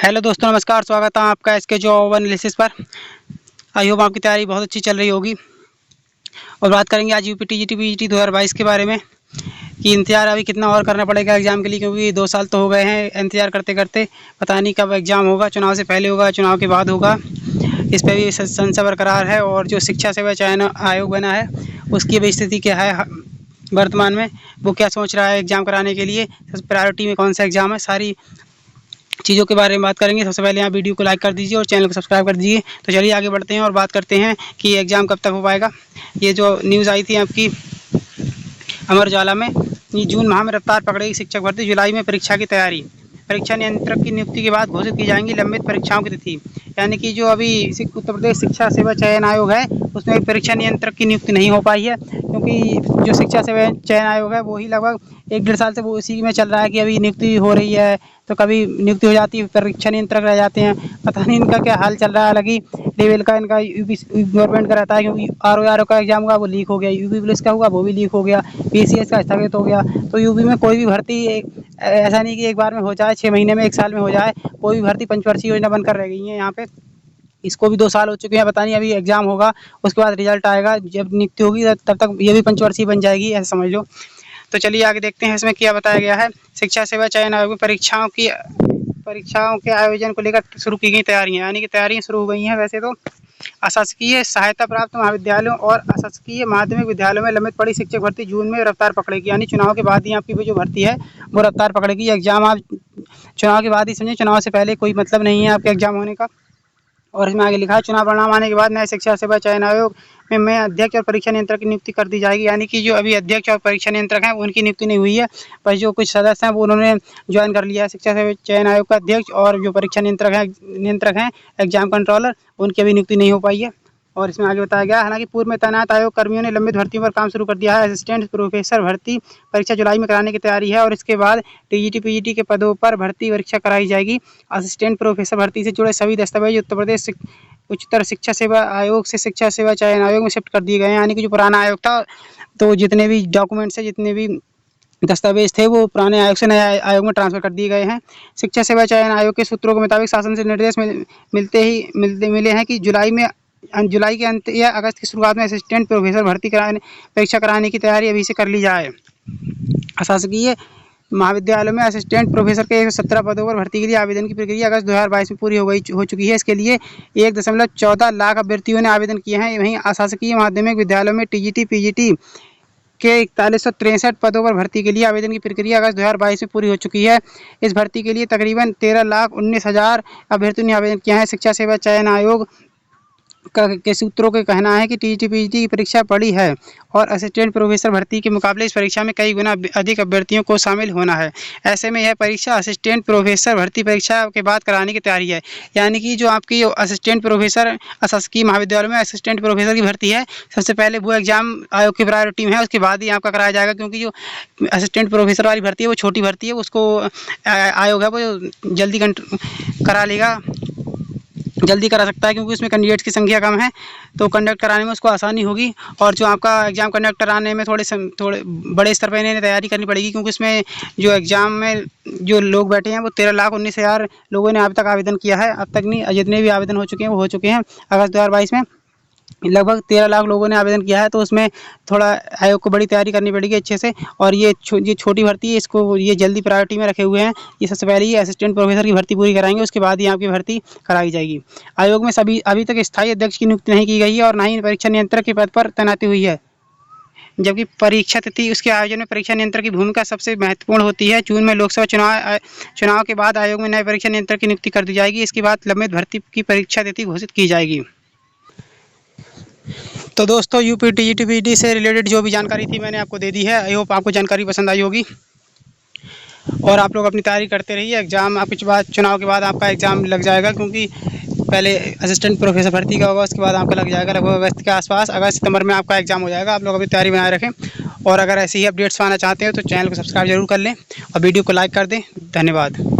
Hello दोस्तों, नमस्कार। स्वागत है आपका इसके जॉब एनालिसिस पर। आई होप आपकी तैयारी बहुत अच्छी चल रही होगी। और बात करेंगे आज यूपी टीजीटी पीजीटी 2022 के बारे में कि इंतज़ार अभी कितना और करना पड़ेगा एग्ज़ाम के लिए, क्योंकि 2 साल तो हो गए हैं इंतज़ार करते करते। पता नहीं कब एग्ज़ाम होगा, चुनाव से पहले होगा, चुनाव के बाद होगा, इस पर भी संशय बरकरार है। और जो शिक्षा सेवा चयन आयोग बना है उसकी भी स्थिति क्या है वर्तमान में, वो क्या सोच रहा है एग्ज़ाम कराने के लिए, सबसे प्रायोरिटी में कौन सा एग्ज़ाम है, सारी चीज़ों के बारे में बात करेंगे। सबसे पहले यहाँ वीडियो को लाइक कर दीजिए और चैनल को सब्सक्राइब कर दीजिए। तो चलिए आगे बढ़ते हैं और बात करते हैं कि एग्ज़ाम कब तक हो पाएगा। ये जो न्यूज़ आई थी आपकी अमर उजाला में, ये जून माह में रफ्तार पकड़ेगी शिक्षक भर्ती, जुलाई में परीक्षा की तैयारी, परीक्षा नियंत्रक की नियुक्ति के बाद घोषित की जाएंगी लंबित परीक्षाओं की तिथि। यानी कि जो अभी उत्तर प्रदेश शिक्षा सेवा चयन आयोग है उसमें परीक्षा नियंत्रक की नियुक्ति नहीं हो पाई है, क्योंकि जो शिक्षा सेवा चयन आयोग है वो ही लगभग 1-1.5 साल से वो इसी में चल रहा है कि अभी नियुक्ति हो रही है, तो कभी नियुक्ति हो जाती है, परीक्षा नियंत्रक रह जाते हैं। पता नहीं इनका क्या हाल चल रहा है, अलग ही लेवल का इनका यूपी गवर्नमेंट का रहता है। क्योंकि आर का एग्जाम हुआ वो लीक हो गया, यूपी पुलिस का हुआ वो भी लीक हो गया, पीसीएस का स्थगित हो गया। तो यूपी में कोई भी भर्ती ऐसा नहीं कि एक बार में हो जाए, 6 महीने में, 1 साल में हो जाए। कोई भी भर्ती पंचवर्षीय योजना बनकर रह गई है यहाँ पे। इसको भी 2 साल हो चुके हैं, पता नहीं अभी एग्जाम होगा उसके बाद रिजल्ट आएगा, जब नियुक्ति होगी तब तक ये भी पंचवर्षीय बन जाएगी, ऐसा समझ लो। तो चलिए आगे देखते हैं इसमें क्या बताया गया है। शिक्षा सेवा चयन आयोग में परीक्षाओं के आयोजन को लेकर शुरू की गई तैयारियां, यानी कि तैयारियां शुरू हो गई हैं। वैसे तो अशासकीय सहायता प्राप्त महाविद्यालयों और अशासकीय माध्यमिक विद्यालयों में लंबित पड़ी शिक्षक भर्ती जून में रफ्तार पकड़ेगी, यानी चुनाव के बाद ही आपकी जो भर्ती है वो रफ्तार पकड़ेगी। एग्जाम आप चुनाव के बाद ही समझिए, चुनाव से पहले कोई मतलब नहीं है आपके एग्जाम होने का। और इसमें आगे लिखा है, चुनाव परिणाम आने के बाद नए शिक्षा सेवा चयन आयोग में अध्यक्ष और परीक्षा नियंत्रक की नियुक्ति कर दी जाएगी। यानी कि जो अभी अध्यक्ष और परीक्षा नियंत्रक हैं उनकी नियुक्ति नहीं हुई है, पर जो कुछ सदस्य हैं वो उन्होंने ज्वाइन कर लिया है शिक्षा सेवा चयन आयोग का अध्यक्ष, और जो परीक्षा नियंत्रक हैं एग्जाम कंट्रोलर, उनकी अभी नियुक्ति नहीं हो पाई है। और इसमें आगे बताया गया, हालांकि पूर्व में तैनात आयोग कर्मियों ने लंबित भर्तियों पर काम शुरू कर दिया है। असिस्टेंट प्रोफेसर भर्ती परीक्षा जुलाई में कराने की तैयारी है, और इसके बाद टीजीटी पीजीटी के पदों पर भर्ती परीक्षा कराई जाएगी। असिस्टेंट प्रोफेसर भर्ती से जुड़े सभी दस्तावेज उत्तर प्रदेश उच्चतर शिक्षा सेवा आयोग से शिक्षा सेवा चयन आयोग में शिफ्ट कर दिए गए हैं। यानी कि जो पुराना आयोग था, तो जितने भी डॉक्यूमेंट्स है, जितने भी दस्तावेज थे, वो पुराने आयोग से नए आयोग में ट्रांसफर कर दिए गए हैं। शिक्षा सेवा चयन आयोग के सूत्रों के मुताबिक शासन से निर्देश मिले हैं कि जुलाई के अंत या अगस्त की शुरुआत में असिस्टेंट प्रोफेसर भर्ती परीक्षा कराने की तैयारी अभी से कर ली जाए। अशासकीय महाविद्यालयों में असिस्टेंट प्रोफेसर के 117 पदों पर भर्ती के लिए आवेदन की प्रक्रिया अगस्त 2022 में पूरी हो चुकी है। इसके लिए 1.14 लाख अभ्यर्थियों ने आवेदन किए हैं। वहीं अशासकीय माध्यमिक विद्यालयों में टीजीटी पीजीटी के 4163 पदों पर भर्ती के लिए आवेदन की प्रक्रिया अगस्त 2022 में पूरी हो चुकी है। इस भर्ती के लिए तकरीबन 13,19,000 अभ्यर्थियों ने आवेदन किया है। शिक्षा सेवा चयन आयोग के सूत्रों का कहना है कि टीजीटी पीजीटी की परीक्षा बड़ी है और असिस्टेंट प्रोफेसर भर्ती के मुकाबले इस परीक्षा में कई गुना अधिक अभ्यर्थियों को शामिल होना है। ऐसे में यह परीक्षा असिस्टेंट प्रोफेसर भर्ती परीक्षा के बाद कराने की तैयारी है। यानी कि जो आपकी असिस्टेंट प्रोफेसर अशासकीय महाविद्यालय में असिस्टेंट प्रोफेसर की भर्ती है, सबसे पहले वो एग्जाम आयोग की प्रायोरिटी में है, उसके बाद ही आपका कराया जाएगा। क्योंकि जो असिस्टेंट प्रोफेसर वाली भर्ती है वो छोटी भर्ती है, उसको आयोग है वो जल्दी करा लेगा, जल्दी करा सकता है, क्योंकि उसमें कैंडिडेट्स की संख्या कम है, तो कंडक्ट कराने में उसको आसानी होगी। और जो आपका एग्ज़ाम कंडक्ट कराने में थोड़े बड़े स्तर पर इन्हें तैयारी करनी पड़ेगी, क्योंकि इसमें जो एग्ज़ाम में जो लोग बैठे हैं वो 13,19,000 लोगों ने अब तक आवेदन किया है। अब तक नहीं, जितने भी आवेदन हो चुके हैं वो हो चुके हैं। अगस्त 2022 में लगभग 13 लाख लोगों ने आवेदन किया है, तो उसमें थोड़ा आयोग को बड़ी तैयारी करनी पड़ेगी अच्छे से। और ये छोटी भर्ती है, इसको ये जल्दी प्रायोरिटी में रखे हुए हैं। ये सबसे पहले ये असिस्टेंट प्रोफेसर की भर्ती पूरी कराएंगे, उसके बाद ही आपकी भर्ती कराई जाएगी। आयोग में अभी तक स्थायी अध्यक्ष की नियुक्ति नहीं की गई है और ना ही परीक्षा नियंत्रक के पद पर तैनाती हुई है। जबकि परीक्षा तिथि उसके आयोजन में परीक्षा नियंत्रक की भूमिका सबसे महत्वपूर्ण होती है। जून में लोकसभा चुनाव के बाद आयोग में नए परीक्षा नियंत्रक की नियुक्ति कर दी जाएगी। इसके बाद लंबित भर्ती की परीक्षा तिथि घोषित की जाएगी। तो दोस्तों, यूपी टीजीटी पीजीटी से रिलेटेड जो भी जानकारी थी मैंने आपको दे दी है। आई होप आपको जानकारी पसंद आई होगी और आप लोग अपनी तैयारी करते रहिए। एग्ज़ाम आपके बाद चुनाव के बाद आपका एग्ज़ाम लग जाएगा, क्योंकि पहले असिस्टेंट प्रोफेसर भर्ती का होगा, उसके बाद आपका लग जाएगा लगभग अगस्त के आसपास, अगस्त सितंबर में आपका एग्ज़ाम हो जाएगा। आप लोग अभी तैयारी बनाए रखें, और अगर ऐसे ही अपडेट्स पाना चाहते हैं तो चैनल को सब्सक्राइब जरूर कर लें और वीडियो को लाइक कर दें। धन्यवाद।